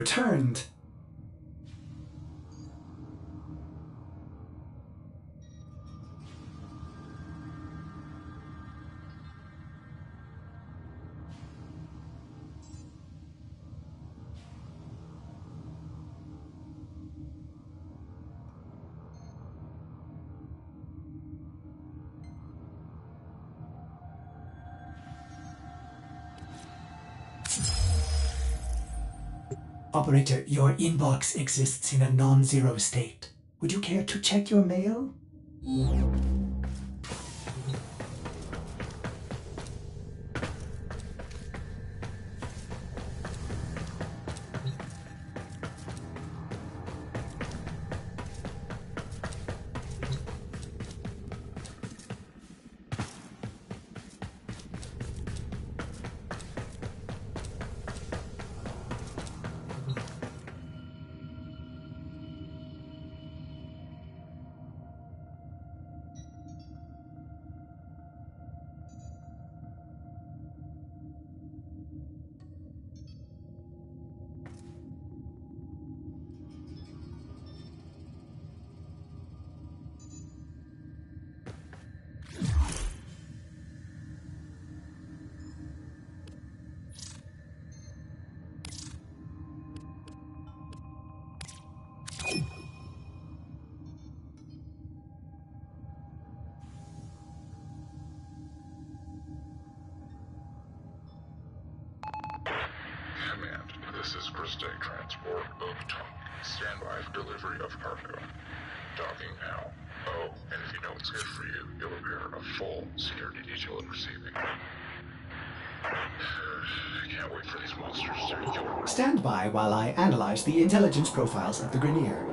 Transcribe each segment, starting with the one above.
returned. Operator, your inbox exists in a non-zero state. Would you care to check your mail? Command, this is Christie Transport of Tongue. Stand by for delivery of cargo. Docking now. Oh, and if you know what's good for you, you'll appear a full security detail at receiving. I can't wait for these monsters to be killed. Stand by while I analyze the intelligence profiles of the Grenier.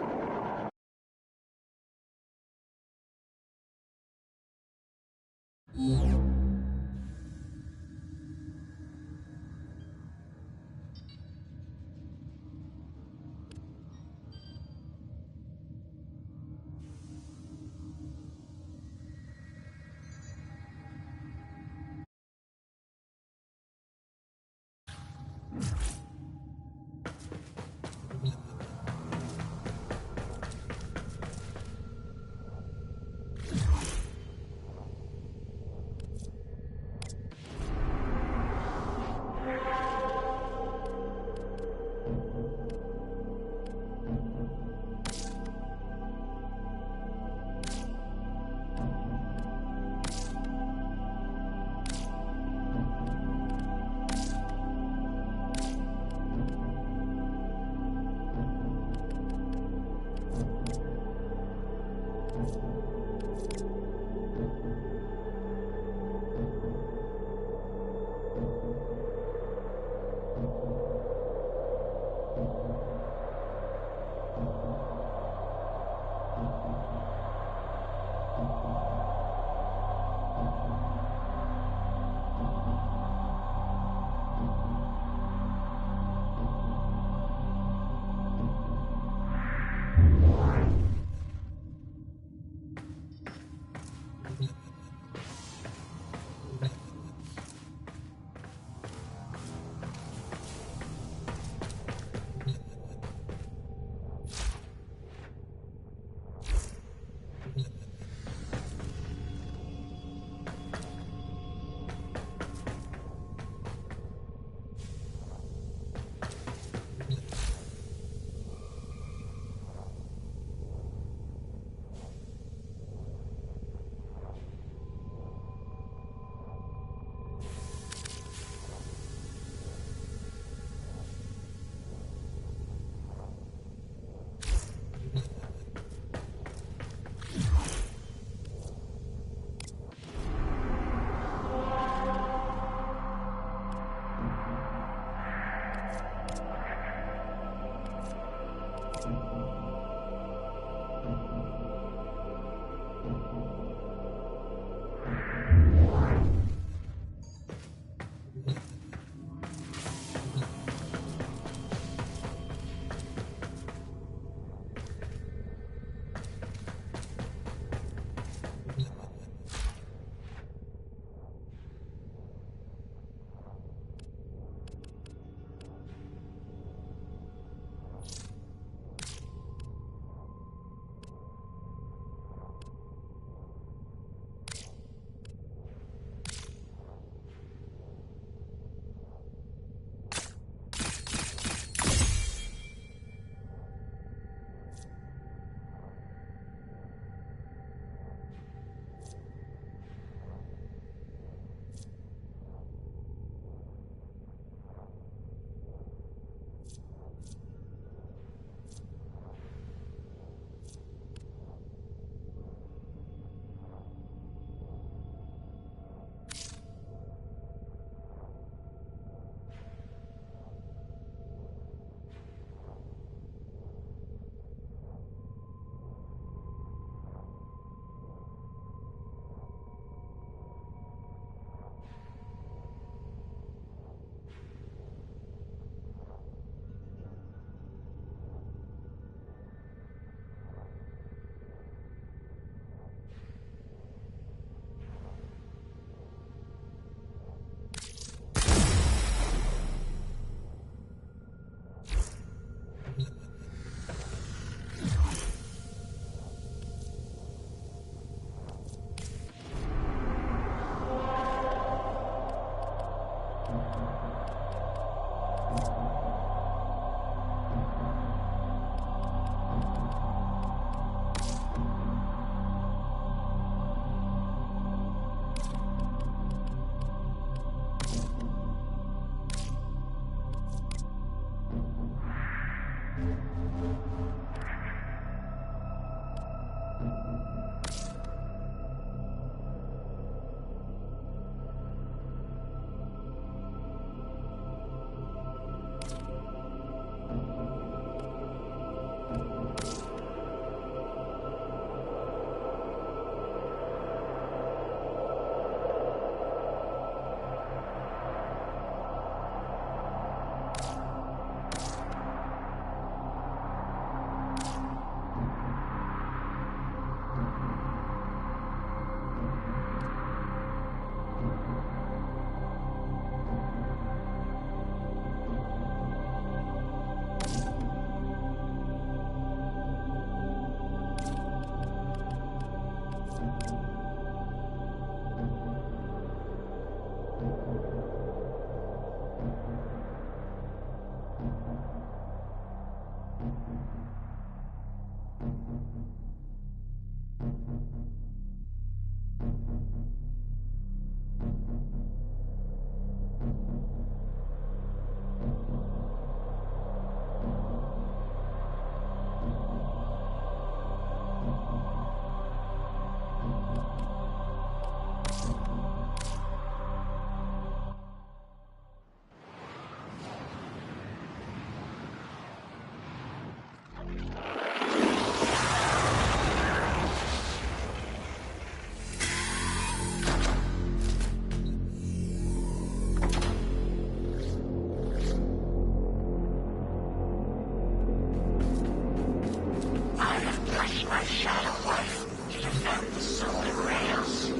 my shadow wife to defend the solar rails.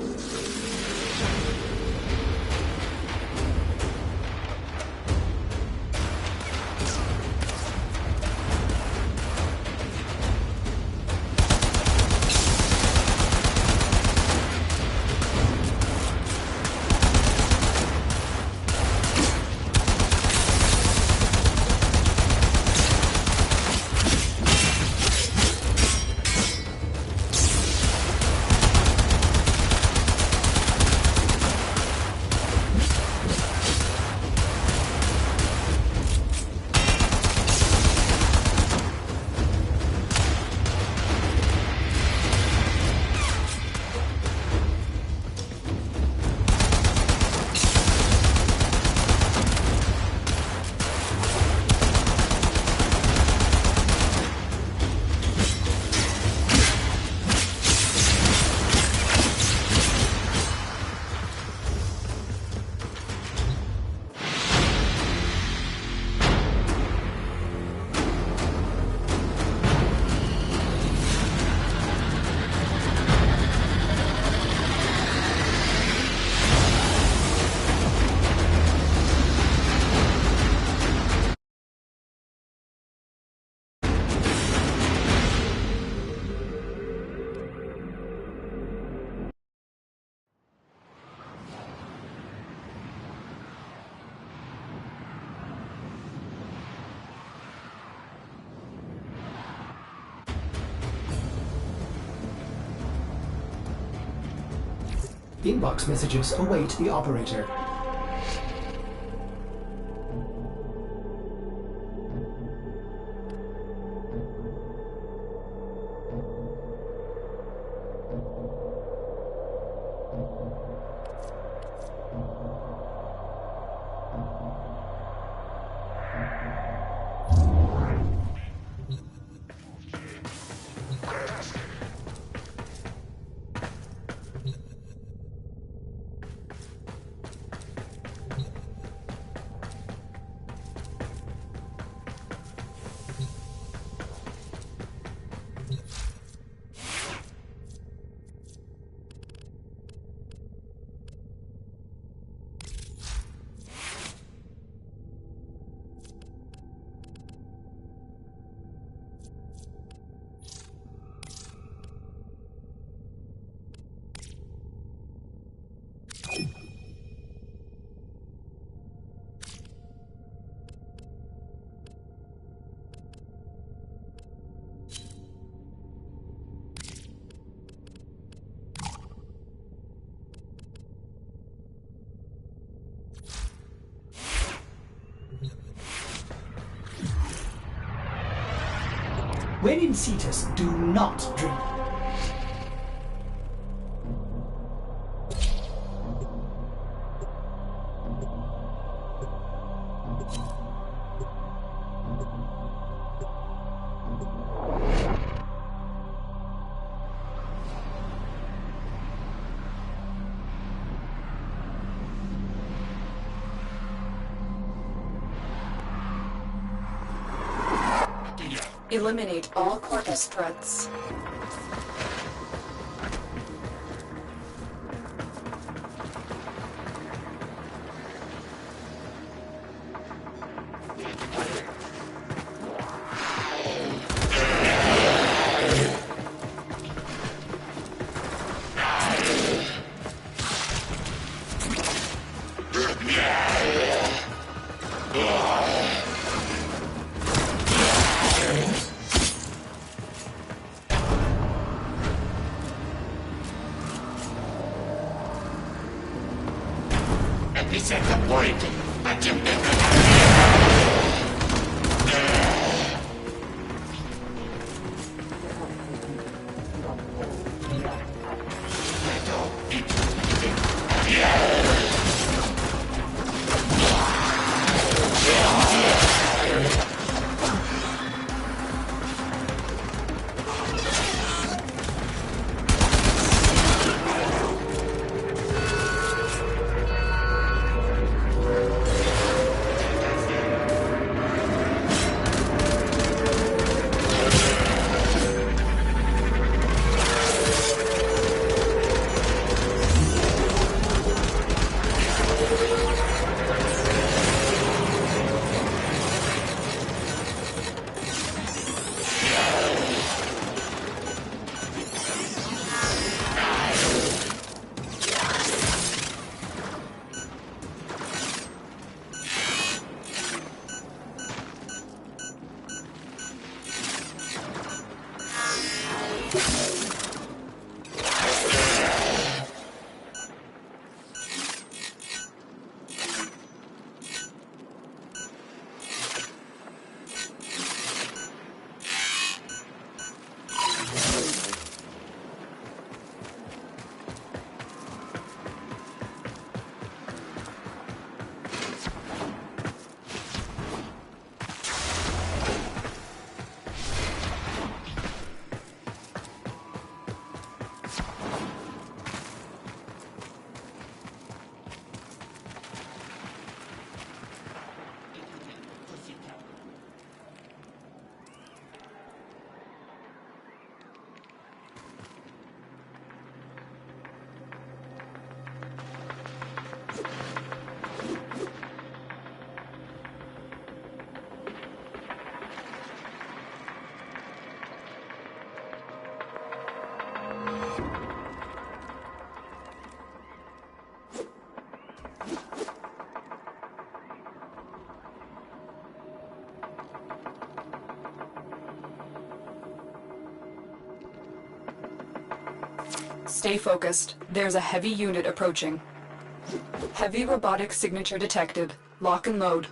Inbox messages await the operator. When in Cetus, do not drink. Eliminate all Corvus threats. Set the point. Stay focused. There's a heavy unit approaching. Heavy robotic signature detected. Lock and load.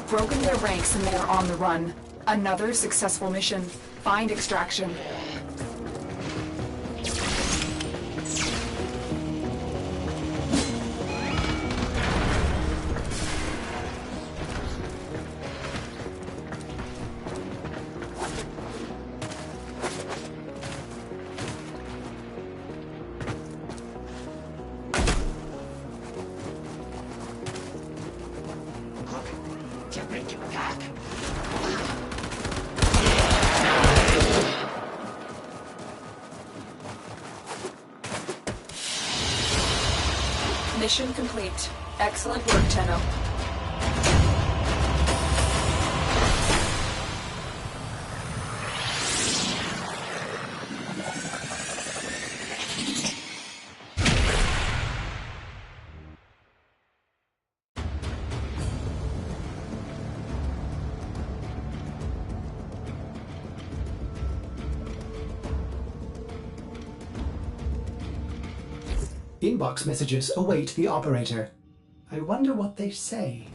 Broken their ranks and they are on the run. Another successful mission. Find extraction. Mission complete. Excellent work, Tenno. Inbox messages await the operator. I wonder what they say.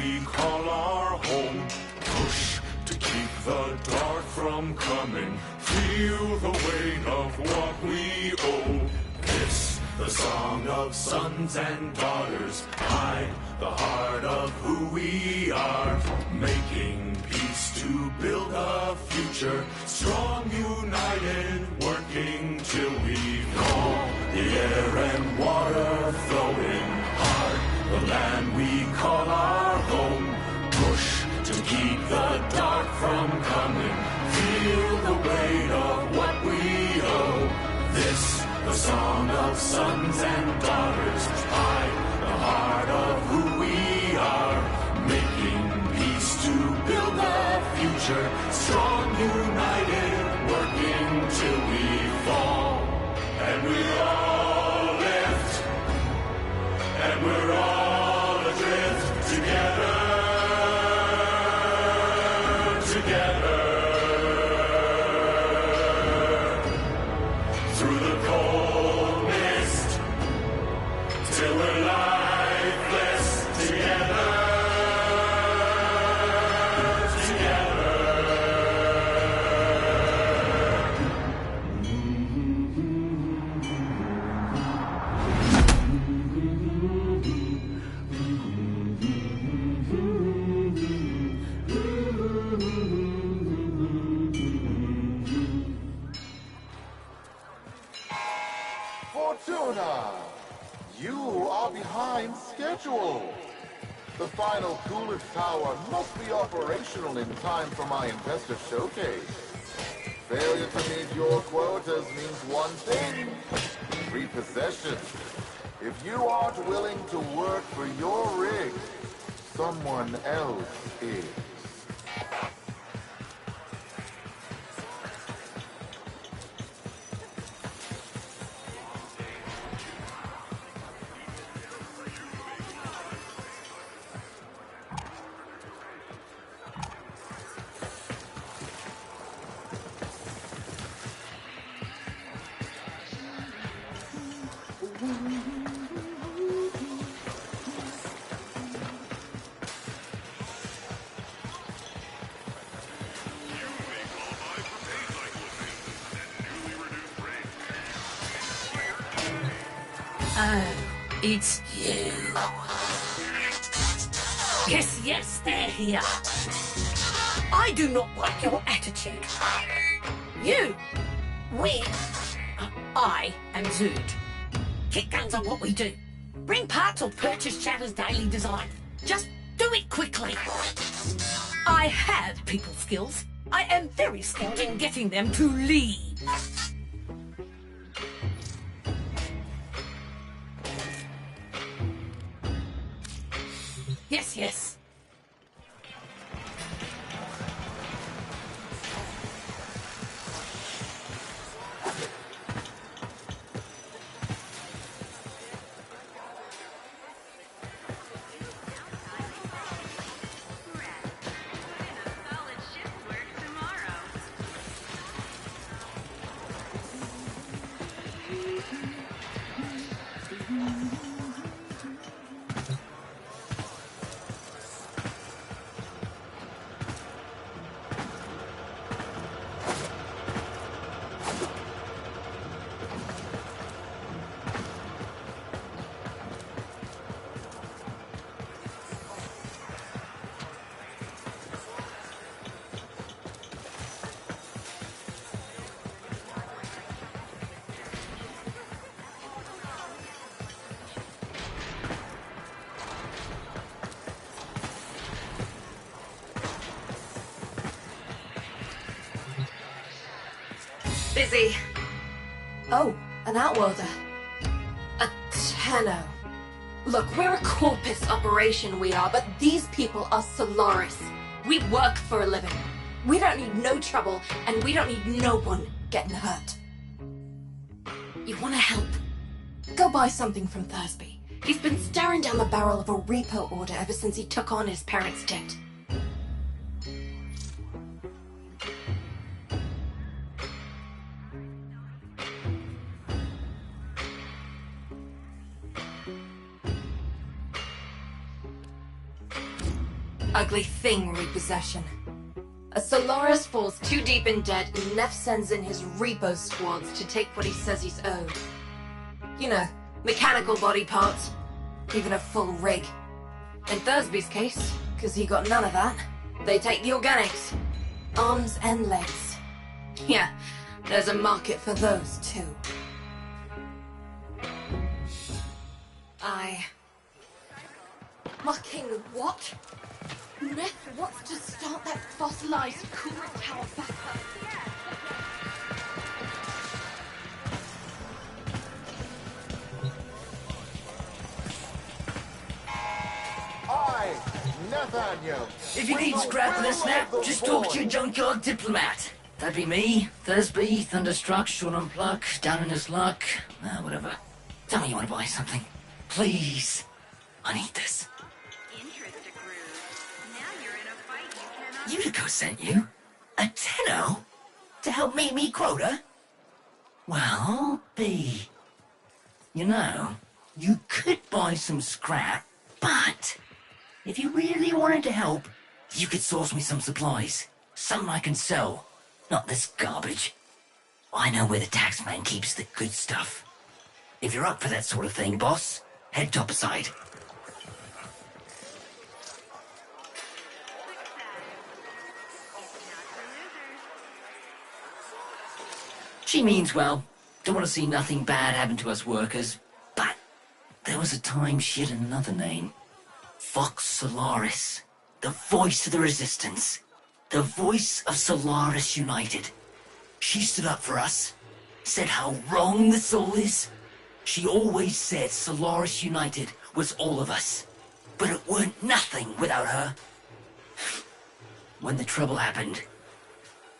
we call our home. Push to keep the dark from coming. Feel the weight of what we owe. This, the song of sons and daughters. Hide the heart of who we are. Making peace to build a future. Strong, united, working till we fall. The air and water flowing hard. The land we call our home. Push to keep the dark from coming. Feel the weight of what we owe. This, the song of sons and daughters. Hide the heart of who we are. Making peace to build a future. Strong, united, working till we fall. And we all lift. And we're all adrift together. Together. Through the cold mist. Till we're lifeless together. Fortuna! You are behind schedule. The final Coolidge Tower must be operational in time for my investor showcase. Failure to meet your quotas means one thing: repossession. If you aren't willing to work for your rig, someone else is. Oh, it's you. Yes, yes, they're here. I do not like your attitude. You, we, I am Zood. Kick guns on what we do. Bring parts or purchase Chatter's daily design. Just do it quickly. I have people skills. I am very skilled in getting them to leave. Yes, yes. Busy. Oh, an outworlder. A Tenno. Look, we're a Corpus operation, we are, but these people are Solaris. We work for a living. We don't need no trouble, and we don't need no one getting hurt. You wanna help? Go buy something from Thursby. He's been staring down the barrel of a repo order ever since he took on his parents' debt. ugly thing repossession. A Solaris falls too deep in debt and Neff sends in his repo squads to take what he says he's owed. You know, mechanical body parts, even a full rig. In Thursby's case, because he got none of that, they take the organics. Arms and legs. Yeah, there's a market for those too. Fucking what? Neff wants to start that fossilized coolant tower back up. Nathaniel. If you need scrap for the snap, just talk to your junkyard diplomat. That'd be me, Thursby, Thunderstruck, Sean and Pluck, down in his luck, whatever. Tell me you want to buy something. Please. I need this. Utico sent you? A tenno? To help meet me quota? Well, B. You know, you could buy some scrap, but if you really wanted to help, you could source me some supplies. Something I can sell. Not this garbage. I know where the taxman keeps the good stuff. If you're up for that sort of thing, boss, head top aside. She means well. Don't want to see nothing bad happen to us workers. But there was a time she had another name. Fox Solaris. The voice of the resistance. The voice of Solaris United. She stood up for us. Said how wrong this all is. She always said Solaris United was all of us. But it weren't nothing without her. When the trouble happened,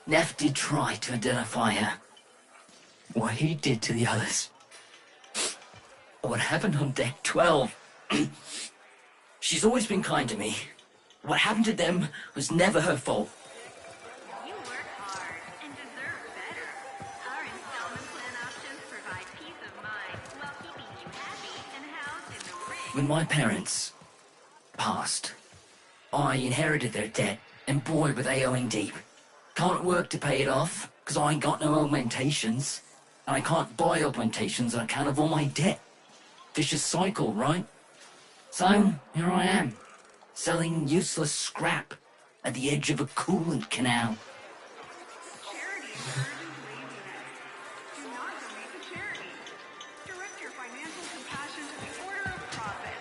Neff did try to identify her. What he did to the others. What happened on deck 12. She's always been kind to me. What happened to them was never her fault. You work hard and deserve better. Our installment plan options provide peace of mind while keeping you happy and housed in the rig. When my parents passed, I inherited their debt, and boy were they owing deep. Can't work to pay it off, because I ain't got no augmentations. And I can't buy augmentations on account of all my debt. Vicious cycle, right? So, here I am, selling useless scrap at the edge of a coolant canal. Charity encourages laziness. Do not donate to charity. Direct your financial compassion to the order of profit.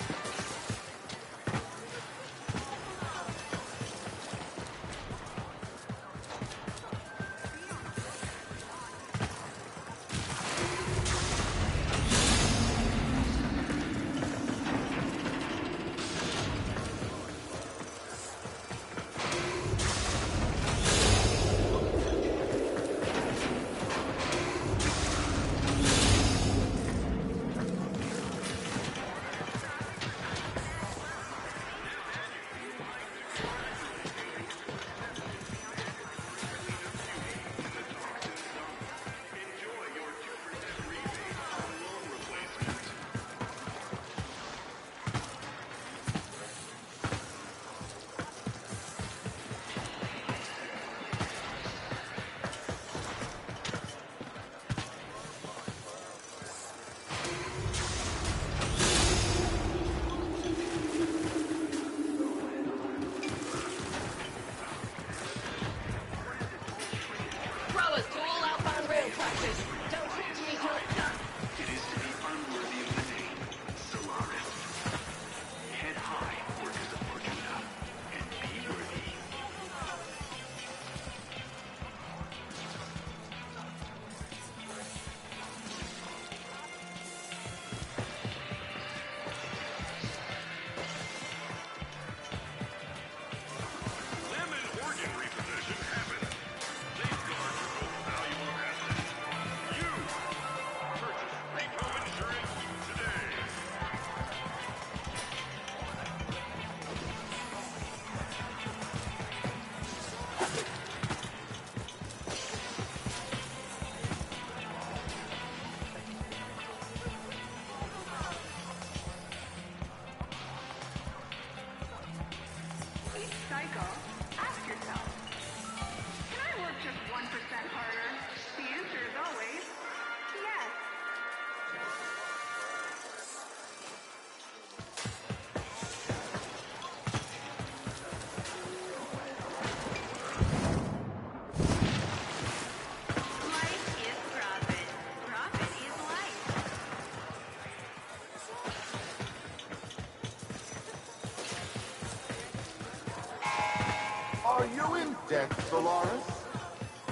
you in debt, Solaris?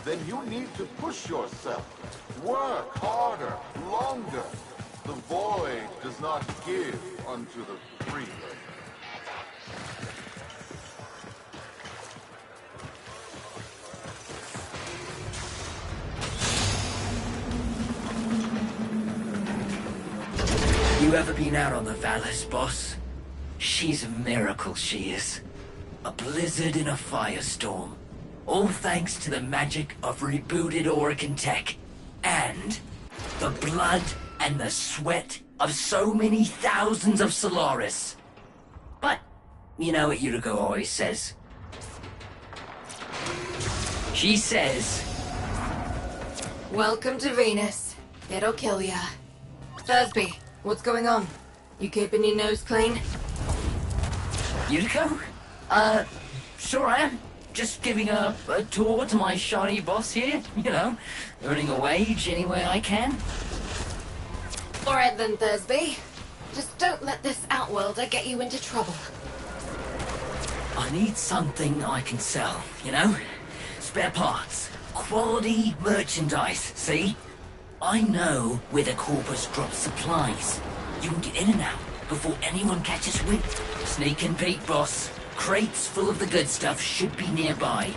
Then you need to push yourself. Work harder, longer. The void does not give unto the freeman. You ever been out on the Vallis, boss? She's a miracle, she is. A blizzard in a firestorm. All thanks to the magic of rebooted Oregon tech. And the blood and the sweat of so many thousands of Solaris. But, you know what Yuriko always says. She says, Welcome to Venus. It'll kill ya. Thursby, what's going on? You keeping your nose clean? Yuriko? Sure I am. Just giving a tour to my shiny boss here, you know, earning a wage any way I can. Alright then, Thursby. Just don't let this outworlder get you into trouble. I need something I can sell, you know? Spare parts, quality merchandise, see? I know where the Corpus drops supplies. You can get in and out before anyone catches wind. Sneak and peek, boss. Crates full of the good stuff should be nearby.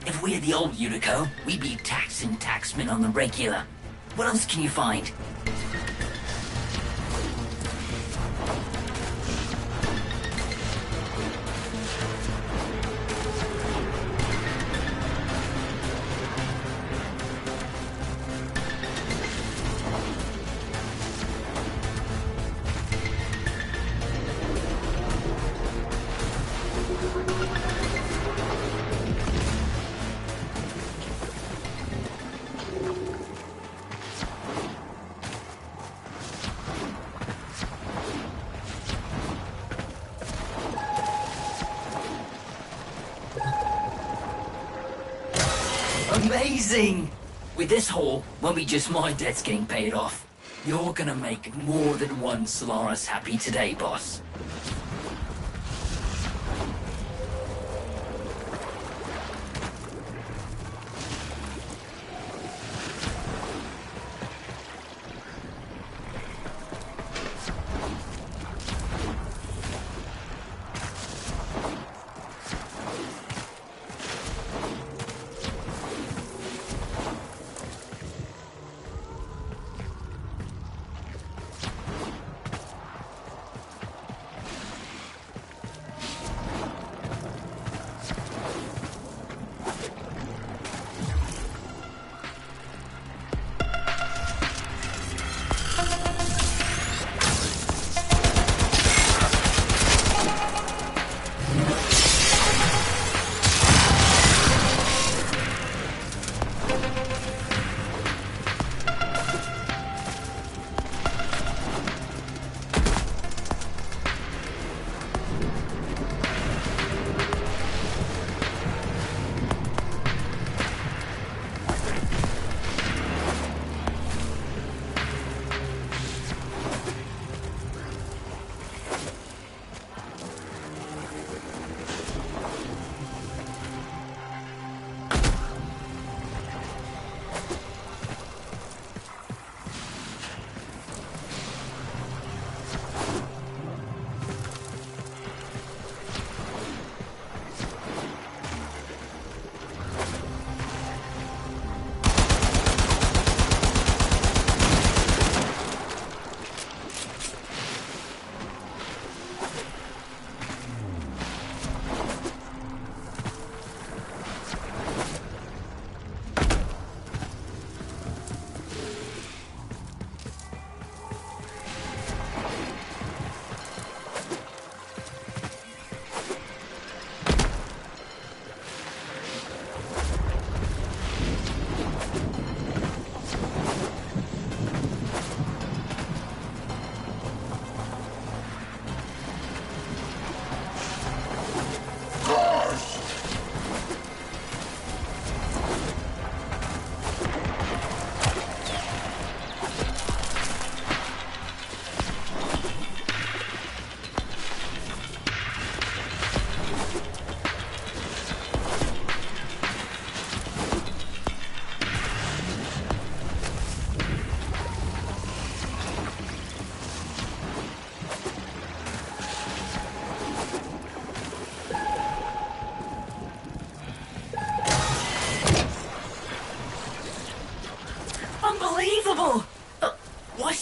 If we're the old Yuriko, we'd be taxing taxmen on the regular. What else can you find? Amazing! With this haul, won't be just my debts getting paid off. You're gonna make more than one Solaris happy today, boss.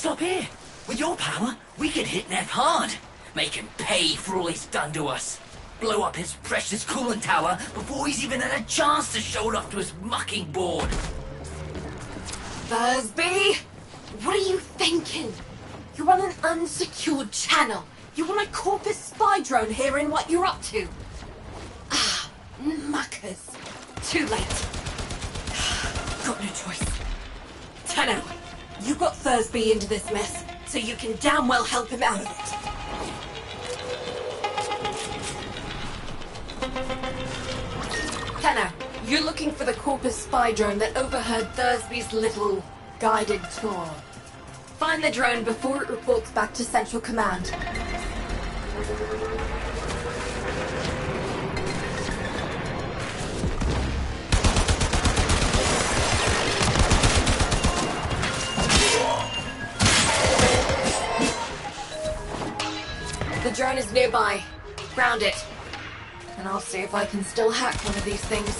stop here. With your power, we could hit Neff hard. Make him pay for all he's done to us. Blow up his precious coolant tower before he's even had a chance to show it off to his mucking board. Thursby, what are you thinking? You're on an unsecured channel. You want a Corpus spy drone hearing what you're up to. Ah, muckers. Too late. Got no choice. Tenno, you got Thursby into this mess, so you can damn well help him out of it. Tenno, you're looking for the Corpus spy drone that overheard Thursby's little guided tour. Find the drone before it reports back to Central Command. The drone is nearby. Ground it. And I'll see if I can still hack one of these things.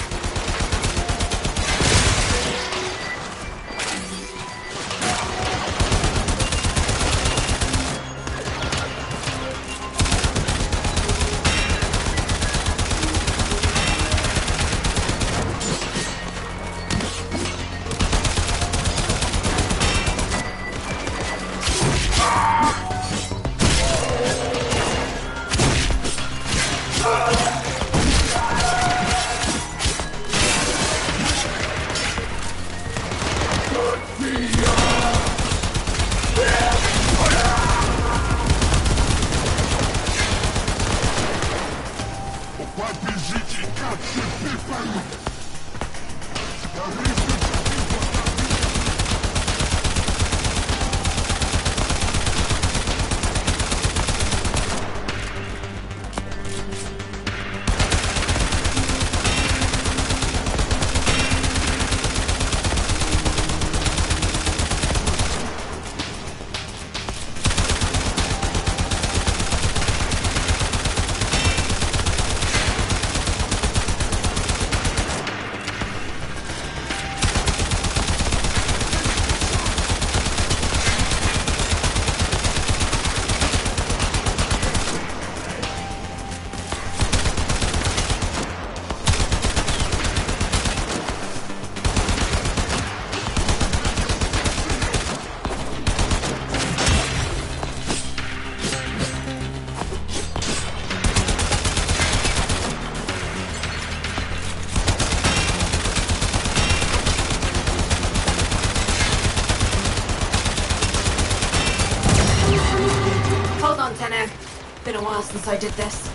Been a while since I did this.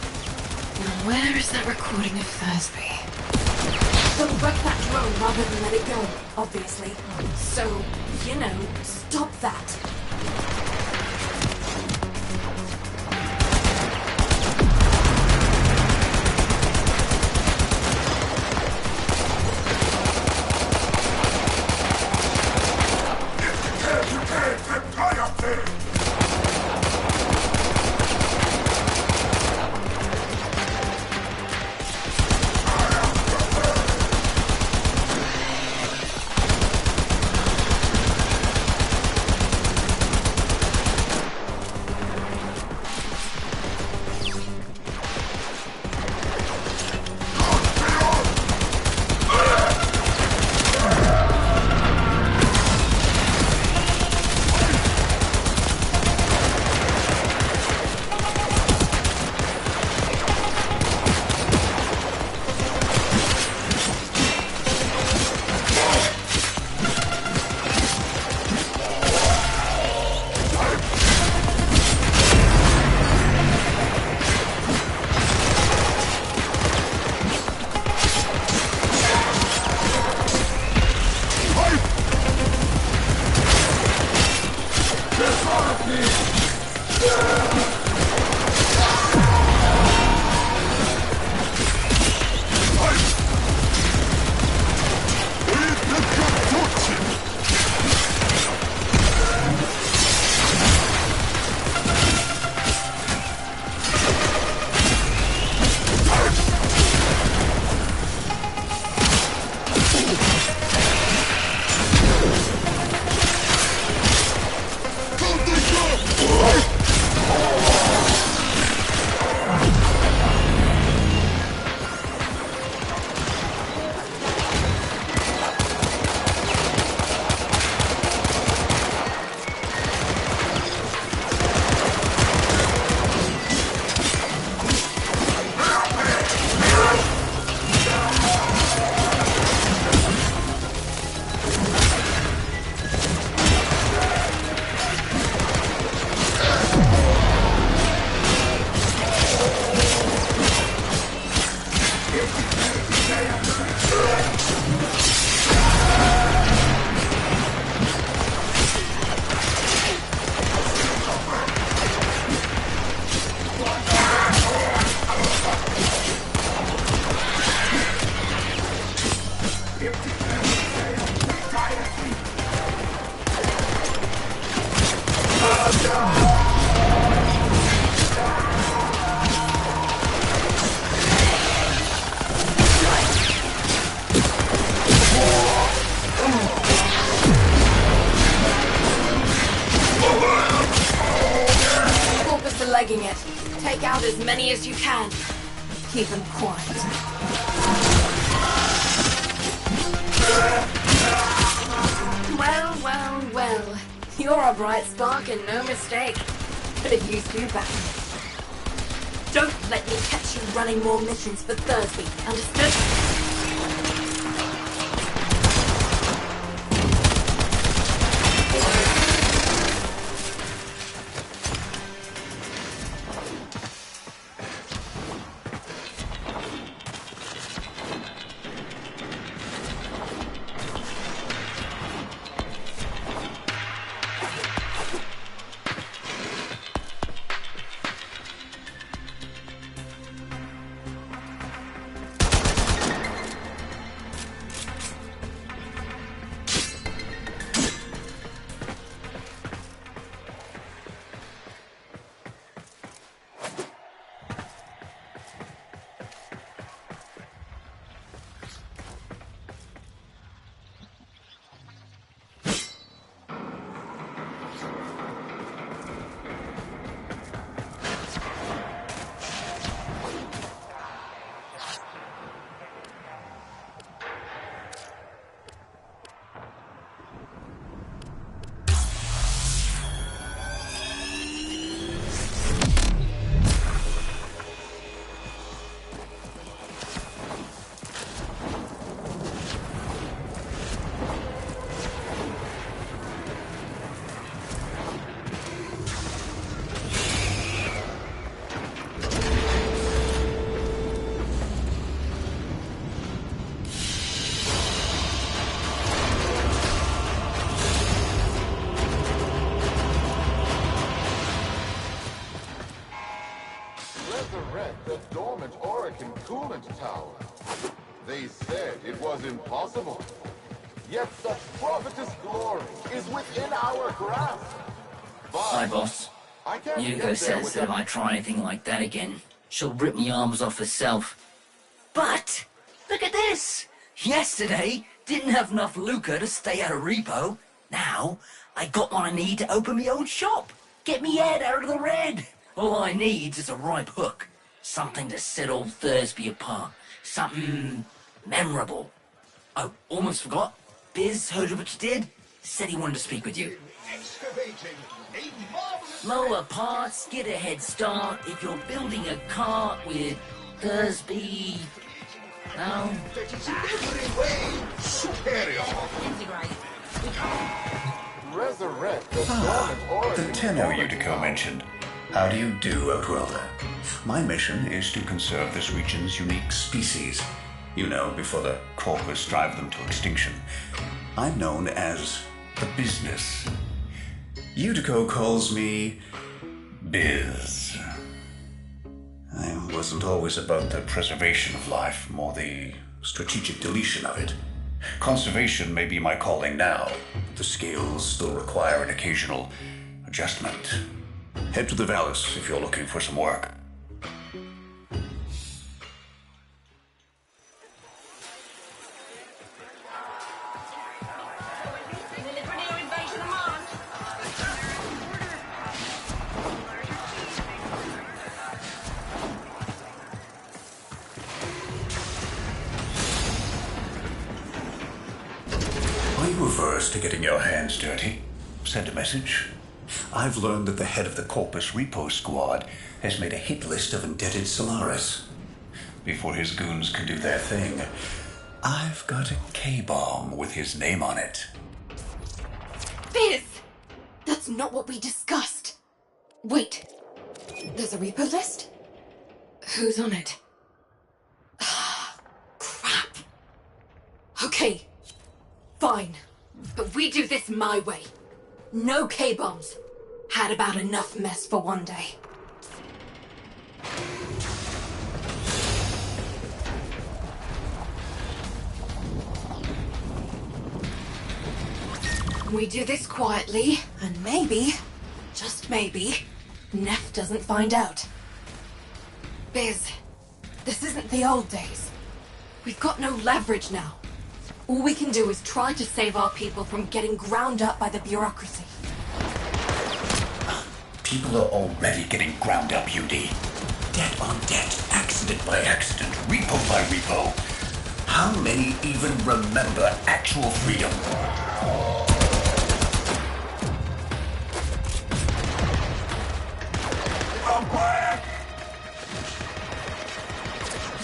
Now where is that recording of Thursby? They'll wreck that drone rather than let it go, obviously. So, you know, stop that. Corpus are legging it. Take out as many as you can. Keep them quiet. Well, well, well. You're a bright spark and no mistake. Could have used you back. Don't let me catch you running more missions for Thursby, understood? Resurrect the dormant Orican coolant tower. They said it was impossible. Yet such prophetess glory is within our grasp. Hi, boss. I can't get Yuko there says that if I try anything like that again, she'll rip me arms off herself. But, look at this! Yesterday, didn't have enough lucre to stay at a repo. Now, I got what I need to open my own shop. Get me head out of the red. All I need is a ripe hook. Something to set old Thursby apart. Something memorable. Oh, almost forgot. Biz heard of what you did. Said he wanted to speak with you. Lower parts, get a head start if you're building a cart with Thursby. No? Resurrect the dormant Orican. The Tenno Utico mentioned. How do you do, Outworlder? My mission is to conserve this region's unique species. You know, before the Corpus drive them to extinction. I'm known as the Business. Utico calls me Biz. I wasn't always about the preservation of life, more the strategic deletion of it. Conservation may be my calling now. The scales still require an occasional adjustment. Head to the Vallis if you're looking for some work. Are you averse to getting your hands dirty? Send a message. I've learned that the head of the Corpus Repo Squad has made a hit list of indebted Solaris. Before his goons can do their thing, I've got a K-bomb with his name on it. Biz! That's not what we discussed. Wait. There's a repo list? Who's on it? Okay, fine. But we do this my way. No K-bombs. Had about enough mess for one day. We do this quietly, and maybe, just maybe, Neff doesn't find out. Biz, this isn't the old days. We've got no leverage now. All we can do is try to save our people from getting ground up by the bureaucracy. People are already getting ground up, UD. Debt on debt, accident by accident, repo by repo. How many even remember actual freedom?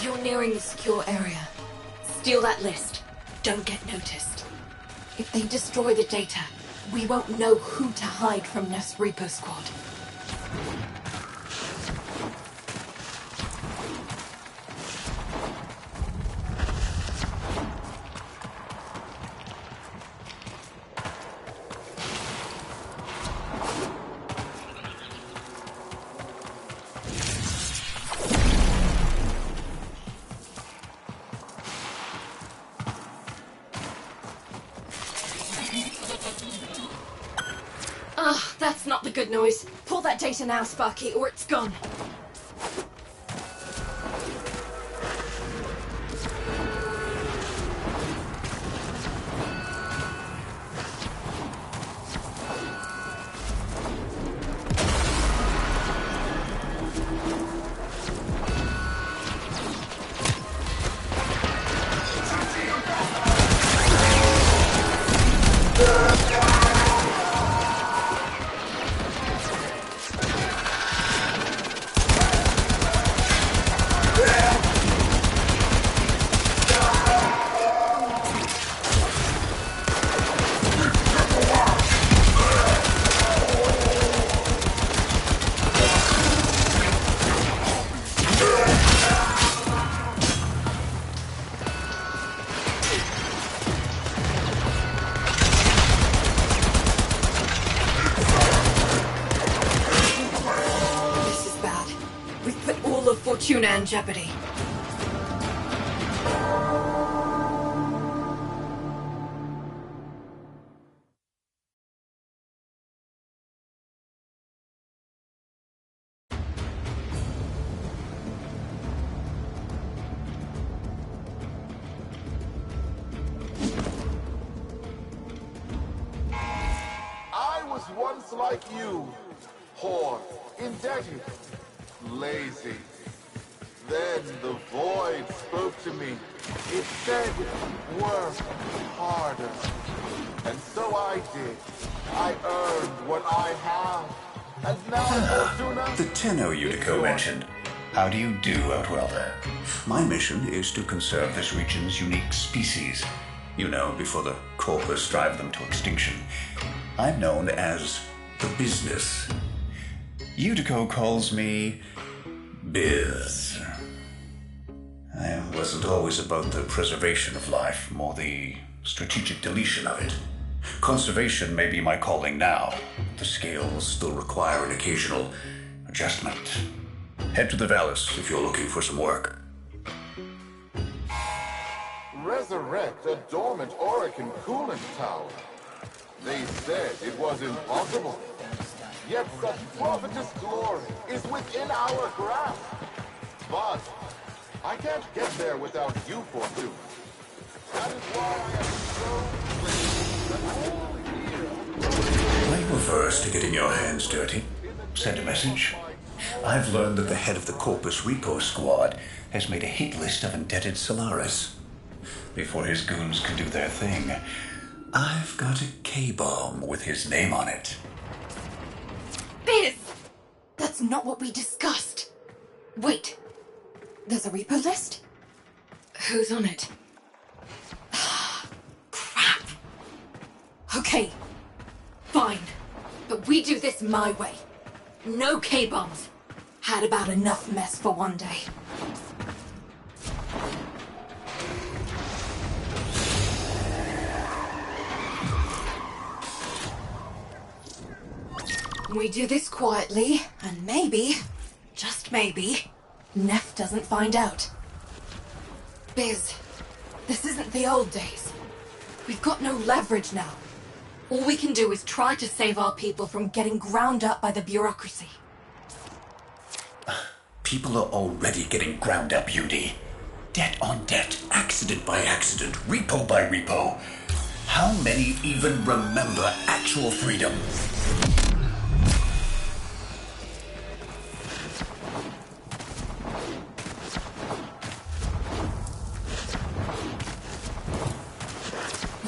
You're nearing the secure area. Steal that list. Don't get noticed. If they destroy the data, we won't know who to hide from Neff's Repo Squad. That's not the good noise. Pull that data now, Sparky, or it's gone. Fortuna in jeopardy. I was once like you, poor, indebted, lazy. Then the void spoke to me. It said, work harder. And so I did. I earned what I have. And now, Fortuna... The Tenno Utico mentioned. How do you do, Outwelder? My mission is to conserve this region's unique species. You know, before the Corpus drive them to extinction. I'm known as the Business. Utico calls me... Biz. I wasn't always about the preservation of life, more the strategic deletion of it. Conservation may be my calling now. The scales still require an occasional adjustment. Head to the Valis if you're looking for some work. Resurrect a dormant Orican coolant tower. They said it was impossible. Yet such prophetess glory is within our grasp. But I can't get there without you, Fortuna. That is why I am so pleased that all here... I averse to getting your hands dirty. Send a message. I've learned that the head of the Corpus Repo Squad has made a hit list of indebted Solaris. Before his goons can do their thing, I've got a K-bomb with his name on it. Biz! That's not what we discussed. Wait. There's a repo list? Who's on it? Crap. Okay. Fine. But we do this my way. No K-bombs. Had about enough mess for one day. We do this quietly, and maybe, just maybe, Neff doesn't find out. Biz, this isn't the old days. We've got no leverage now. All we can do is try to save our people from getting ground up by the bureaucracy. People are already getting ground up, Yudi. Debt on debt, accident by accident, repo by repo. How many even remember actual freedom?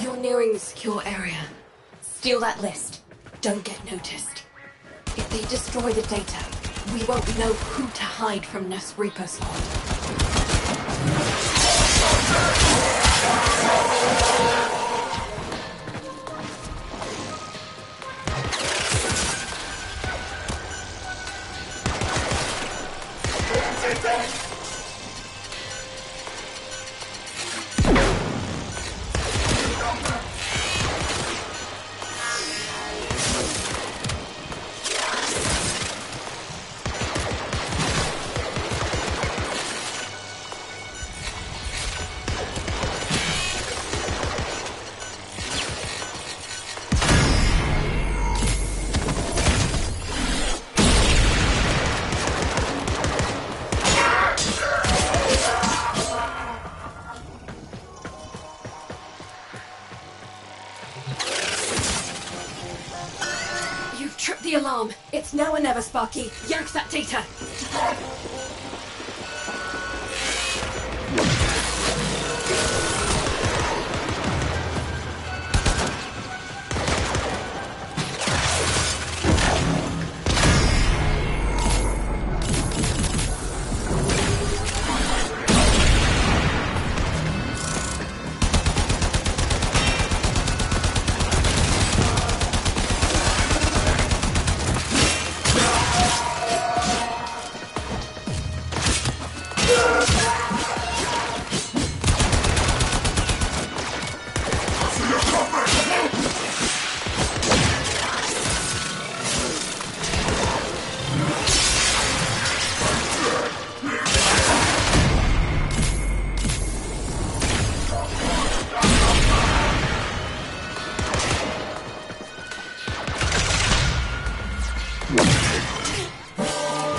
You're nearing the secure area. Steal that list. Don't get noticed. If they destroy the data, we won't know who to hide from Neff's Reaper squad. The alarm. It's now or never, Sparky. Yank that data.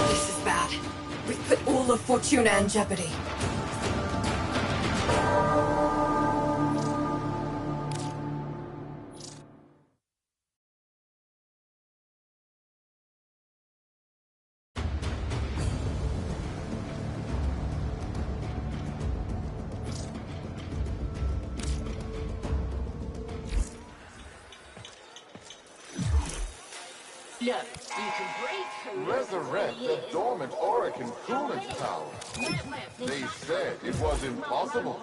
This is bad. We've put all of Fortuna in jeopardy. Look, you can break Resurrect the dormant Orican coolant tower. They said it was impossible.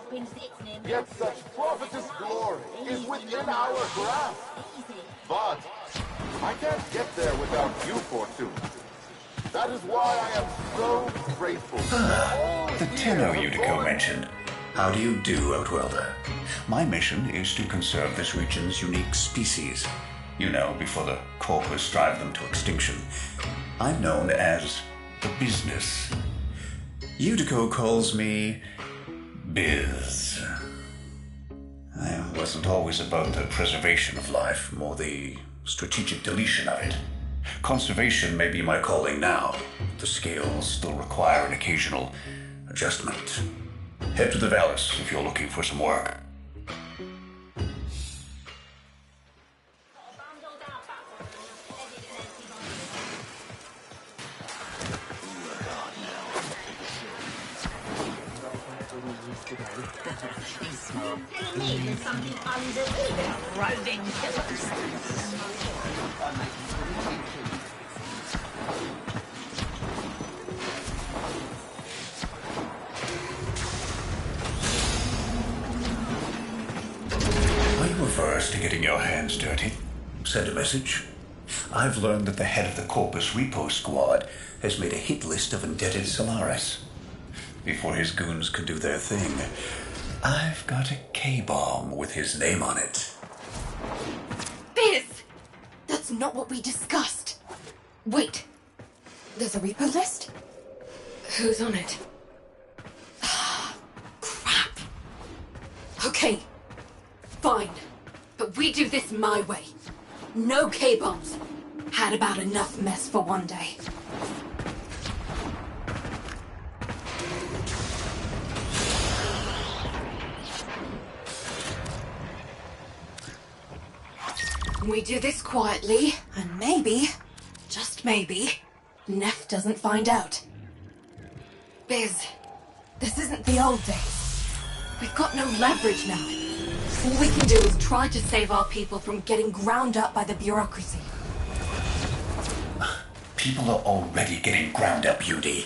Yet such prophetess glory is within our grasp. But I can't get there without you, Fortuna. That is why I am so grateful. The Tenno Utico mentioned. How do you do, Outworlder? My mission is to conserve this region's unique species. You know, before the Corpus drive them to extinction. I'm known as the Business. Utico calls me Biz. I wasn't always about the preservation of life, more the strategic deletion of it. Conservation may be my calling now. The scales still require an occasional adjustment. Head to the Vallis if you're looking for some work. Need something under the roving killers. Are you averse to getting your hands dirty? Send a message. I've learned that the head of the Corpus Repo Squad has made a hit list of indebted Solaris. Before his goons can do their thing, I've got a K-bomb with his name on it. Biz! That's not what we discussed. Wait. There's a repo list? Who's on it? Crap. Okay. Fine. But we do this my way. No K-bombs. Had about enough mess for one day. We do this quietly, and maybe, just maybe, Neff doesn't find out. Biz, this isn't the old days. We've got no leverage now. All we can do is try to save our people from getting ground up by the bureaucracy. People are already getting ground up, UD.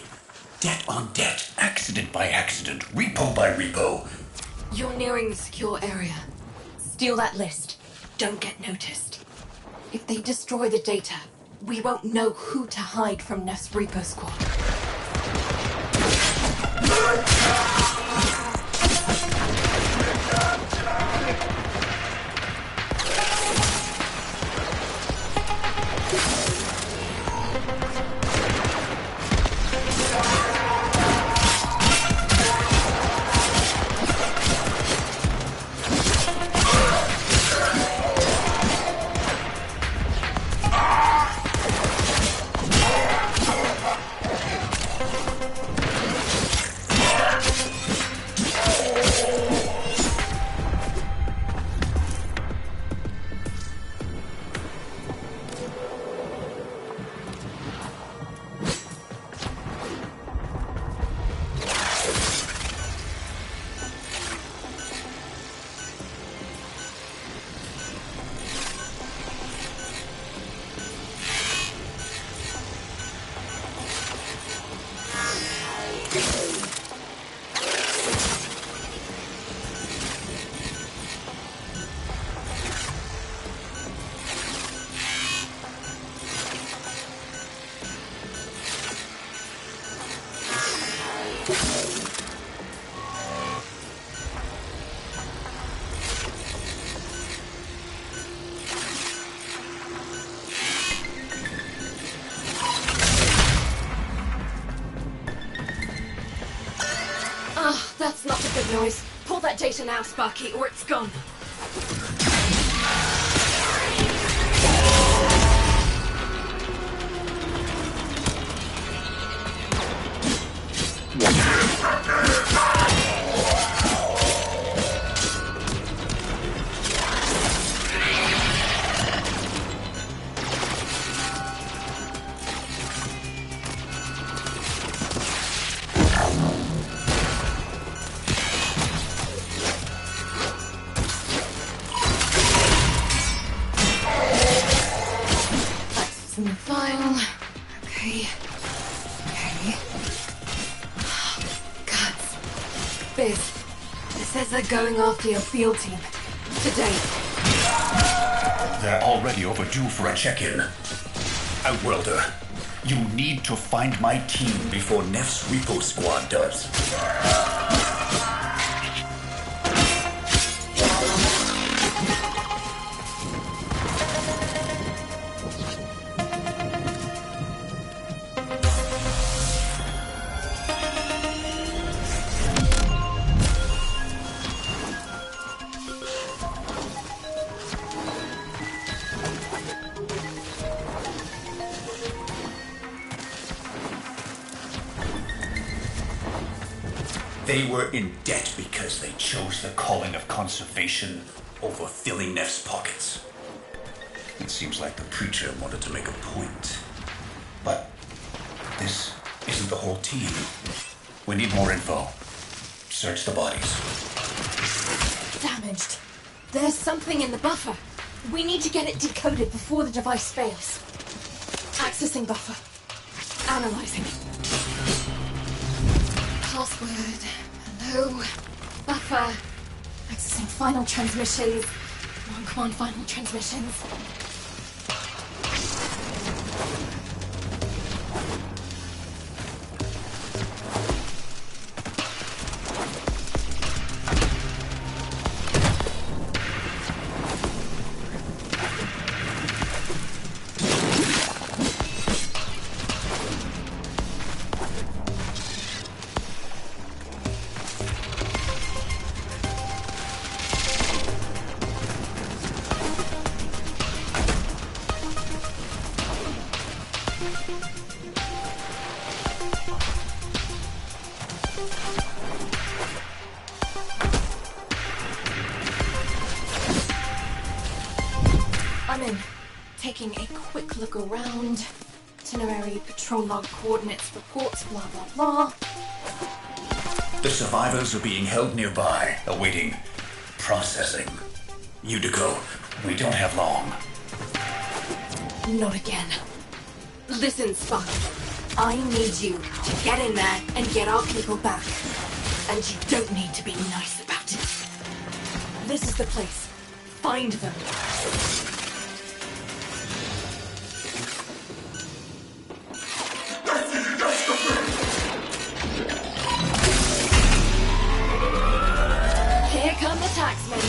Debt on debt, accident by accident, repo by repo. You're nearing the secure area. Steal that list. Don't get noticed. If they destroy the data, we won't know who to hide from Neff's repo squad. That's not a good noise. Pull that data now, Sparky, or it's gone. File. Okay. Guts. Biz, it says they're going after your field team. Today. They're already overdue for a check-in. Outworlder, you need to find my team before Neff's repo squad does. They were in debt because they chose the calling of conservation over filling Neff's pockets. It seems like the preacher wanted to make a point. But this isn't the whole team. We need more info. Search the bodies. Damaged. There's something in the buffer. We need to get it decoded before the device fails. Accessing buffer. Analyzing. Password. Hello. Buffer. Accessing final transmissions. Come on, final transmissions. I'm in. Taking a quick look around. Itinerary, patrol log, coordinates, reports, blah blah blah. The survivors are being held nearby, awaiting processing. Udico, we don't have long. Not again. Listen, Spock. I need you to get in there and get our people back. And you don't need to be nice about it. This is the place. Find them. Here come the taxmen.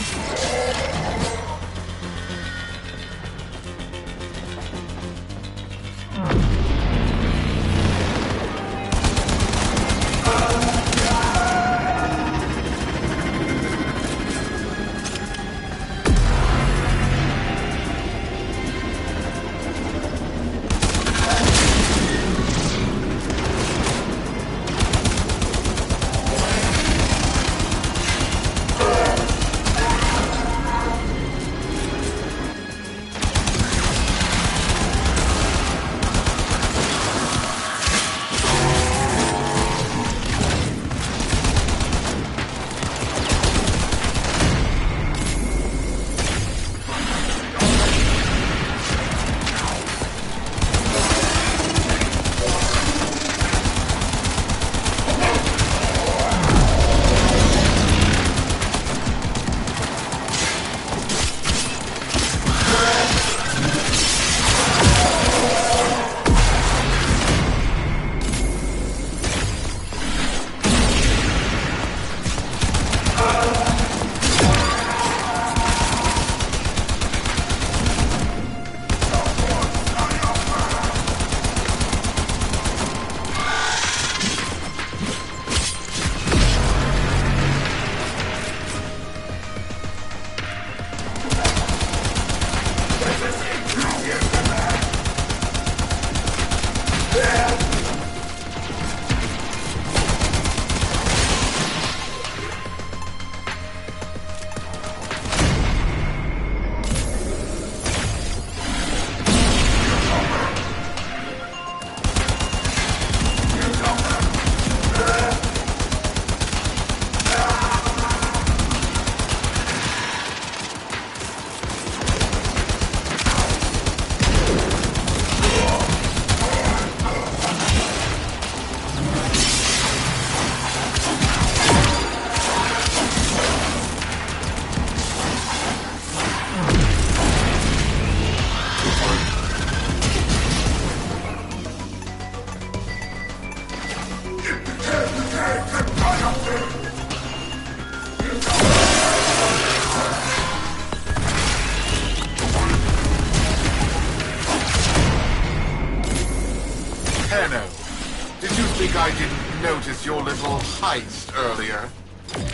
Did you think I didn't notice your little heist earlier?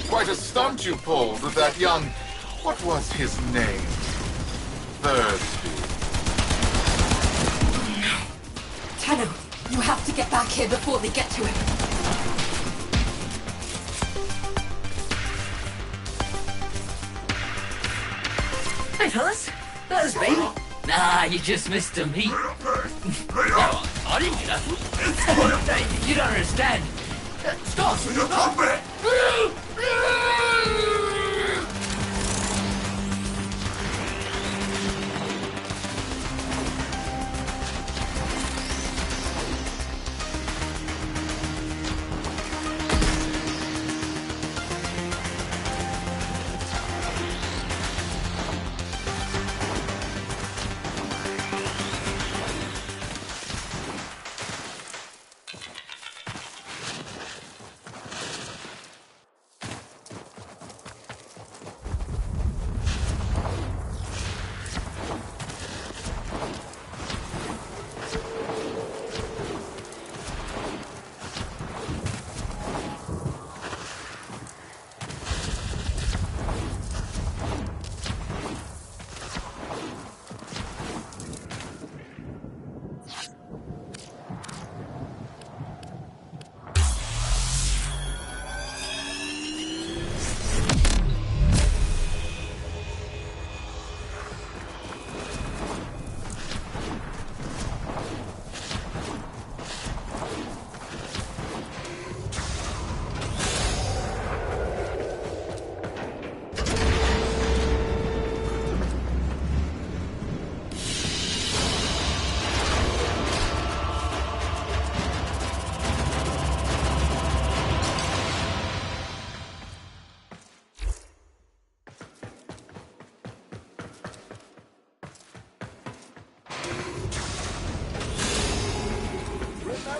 Quite a stunt you pulled with that young... what was his name? Thirsty. Tenno, you have to get back here before they get to him. Hey, fellas. That was me. Nah, you just missed him. He... No, I didn't get up. You don't understand. Stop!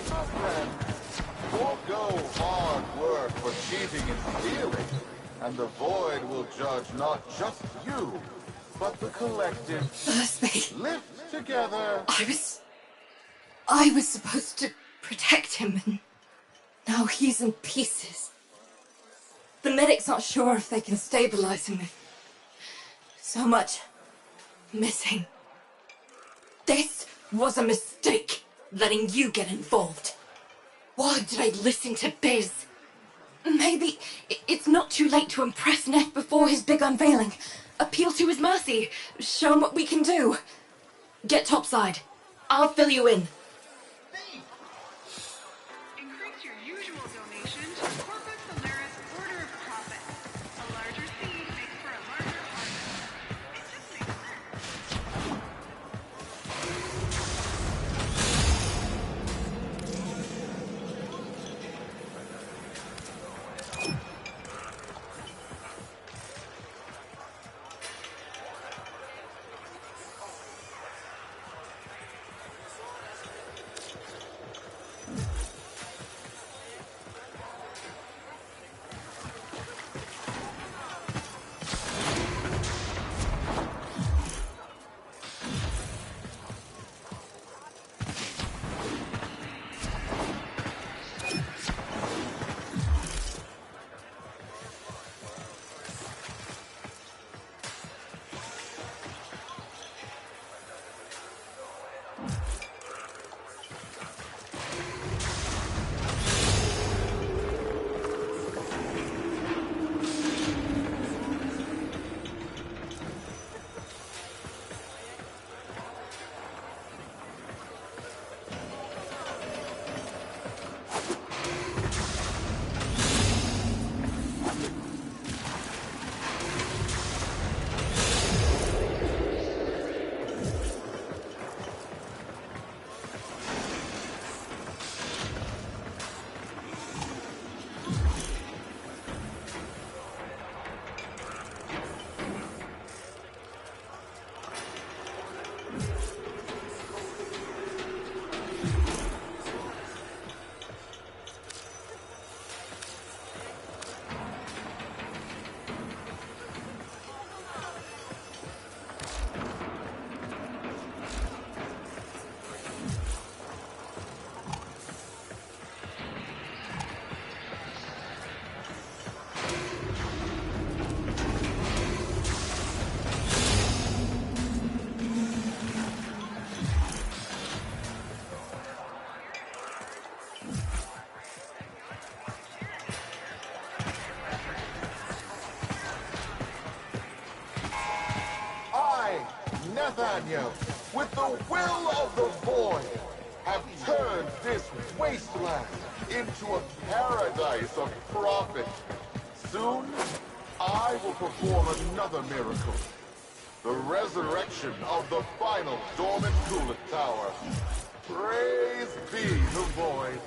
my friend, forego hard work for cheating and stealing, and the Void will judge not just you, but the collective. Thursby. Lift together. I was supposed to protect him, and now he's in pieces. The medics aren't sure if they can stabilize him. So much missing. This was a mistake, letting you get involved. Why did I listen to Biz? Maybe it's not too late to impress Neff before his big unveiling. Appeal to his mercy. Show him what we can do. Get topside. I'll fill you in. Increase your usual donation to Corpus Solaris Order of Profit. A larger seed makes for a larger harvest. It just makes sense. Nathaniel, with the will of the Void, have turned this wasteland into a paradise of profit. Soon, I will perform another miracle. The resurrection of the final dormant coolant tower. Praise be the Void.